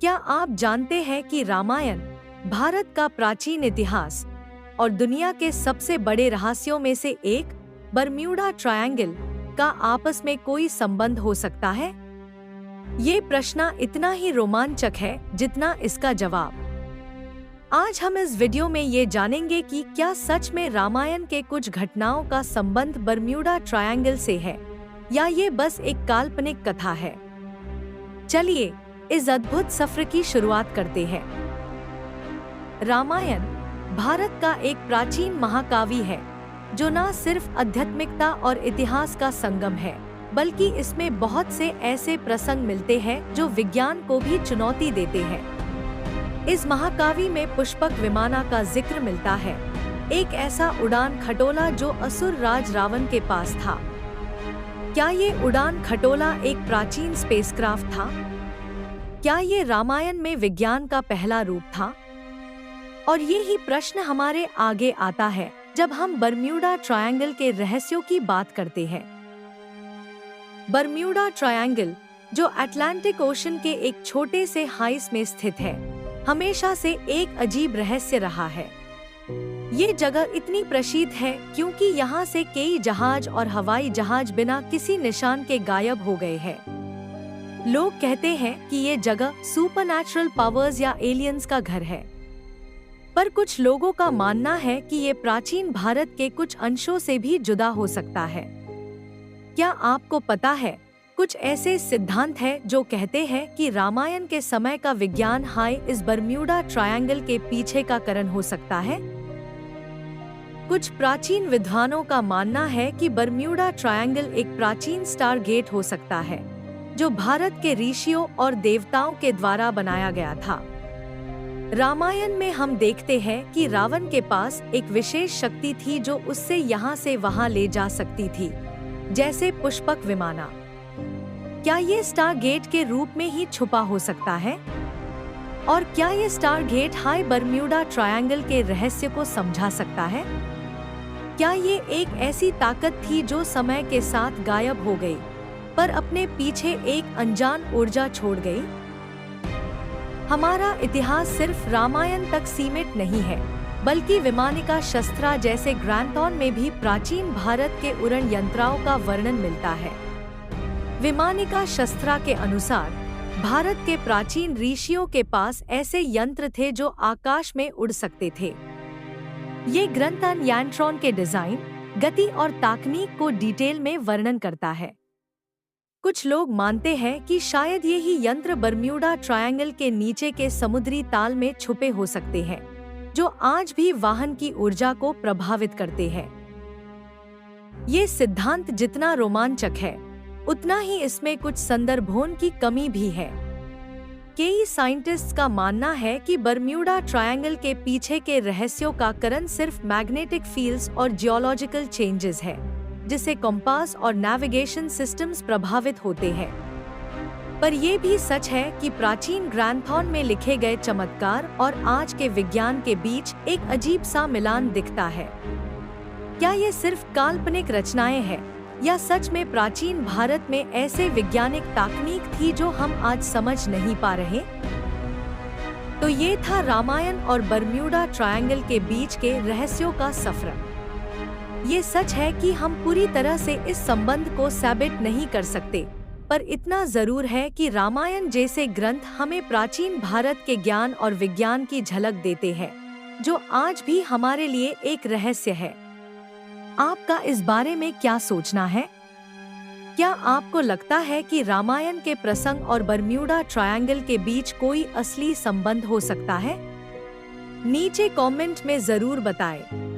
क्या आप जानते हैं कि रामायण भारत का प्राचीन इतिहास और दुनिया के सबसे बड़े रहस्यों में से एक बरम्यूडा ट्रायंगल का आपस में कोई संबंध हो सकता है? ये प्रश्न इतना ही रोमांचक है जितना इसका जवाब। आज हम इस वीडियो में ये जानेंगे कि क्या सच में रामायण के कुछ घटनाओं का संबंध बरम्यूडा ट्रायंगल से है या ये बस एक काल्पनिक कथा है। चलिए इस अद्भुत सफर की शुरुआत करते हैं। रामायण भारत का एक प्राचीन महाकाव्य है जो न सिर्फ आध्यात्मिकता और इतिहास का संगम है, बल्कि इसमें बहुत से ऐसे प्रसंग मिलते हैं जो विज्ञान को भी चुनौती देते हैं। इस महाकाव्य में पुष्पक विमाना का जिक्र मिलता है, एक ऐसा उड़ान खटोला जो असुर राज रावण के पास था। क्या ये उड़ान खटोला एक प्राचीन स्पेसक्राफ्ट था? क्या ये रामायण में विज्ञान का पहला रूप था? और ये ही प्रश्न हमारे आगे आता है जब हम बरम्यूडा ट्रायंगल के रहस्यों की बात करते हैं। बरम्यूडा ट्रायंगल, जो अटलांटिक ओशन के एक छोटे से हाइस में स्थित है, हमेशा से एक अजीब रहस्य रहा है। ये जगह इतनी प्रसिद्ध है क्योंकि यहाँ से कई जहाज और हवाई जहाज बिना किसी निशान के गायब हो गए हैं। लोग कहते हैं कि ये जगह सुपरनैचुरल पावर्स या एलियंस का घर है, पर कुछ लोगों का मानना है कि ये प्राचीन भारत के कुछ अंशों से भी जुदा हो सकता है। क्या आपको पता है, कुछ ऐसे सिद्धांत हैं जो कहते हैं कि रामायण के समय का विज्ञान इस बरम्यूडा ट्रायंगल के पीछे का कारण हो सकता है। कुछ प्राचीन विद्वानों का मानना है कि बरम्यूडा ट्रायंगल एक प्राचीन स्टार गेट हो सकता है जो भारत के ऋषियों और देवताओं के द्वारा बनाया गया था। रामायण में हम देखते हैं कि रावण के पास एक विशेष शक्ति थी जो उससे यहाँ से वहाँ ले जा सकती थी, जैसे पुष्पक विमाना। क्या ये स्टार गेट के रूप में ही छुपा हो सकता है? और क्या ये स्टार गेट बरम्यूडा ट्रायंगल के रहस्य को समझा सकता है? क्या ये एक ऐसी ताकत थी जो समय के साथ गायब हो गई, पर अपने पीछे एक अनजान ऊर्जा छोड़ गई? हमारा इतिहास सिर्फ रामायण तक सीमित नहीं है, बल्कि विमानिका शस्त्रा जैसे ग्रंथों में भी प्राचीन भारत के उड़न यंत्रों का वर्णन मिलता है। विमानिका शस्त्रा के अनुसार भारत के प्राचीन ऋषियों के पास ऐसे यंत्र थे जो आकाश में उड़ सकते थे। ये ग्रंथ यंत्रों के डिजाइन, गति और तकनीक को डिटेल में वर्णन करता है। कुछ लोग मानते हैं कि शायद यही यंत्र बरम्यूडा ट्रायंगल के नीचे के समुद्री ताल में छुपे हो सकते हैं, जो आज भी वाहन की ऊर्जा को प्रभावित करते हैं। ये सिद्धांत जितना रोमांचक है, उतना ही इसमें कुछ संदर्भों की कमी भी है। कई साइंटिस्ट्स का मानना है कि बरम्यूडा ट्रायंगल के पीछे के रहस्यों का कारण सिर्फ मैग्नेटिक फील्ड्स और जियोलॉजिकल चेंजेस है, जिससे कंपास और नेविगेशन सिस्टम्स प्रभावित होते हैं। पर यह भी सच है कि प्राचीन ग्रंथों में लिखे गए चमत्कार और आज के विज्ञान के बीच एक अजीब सा मिलान दिखता है। क्या ये सिर्फ काल्पनिक रचनाएं हैं या सच में प्राचीन भारत में ऐसे वैज्ञानिक तकनीक थी जो हम आज समझ नहीं पा रहे? तो ये था रामायण और बरम्यूडा ट्रायंगल के बीच के रहस्यों का सफर। ये सच है कि हम पूरी तरह से इस संबंध को साबित नहीं कर सकते, पर इतना जरूर है कि रामायण जैसे ग्रंथ हमें प्राचीन भारत के ज्ञान और विज्ञान की झलक देते हैं, जो आज भी हमारे लिए एक रहस्य है। आपका इस बारे में क्या सोचना है? क्या आपको लगता है कि रामायण के प्रसंग और बरम्यूडा ट्रायंगल के बीच कोई असली संबंध हो सकता है? नीचे कमेंट में जरूर बताएं।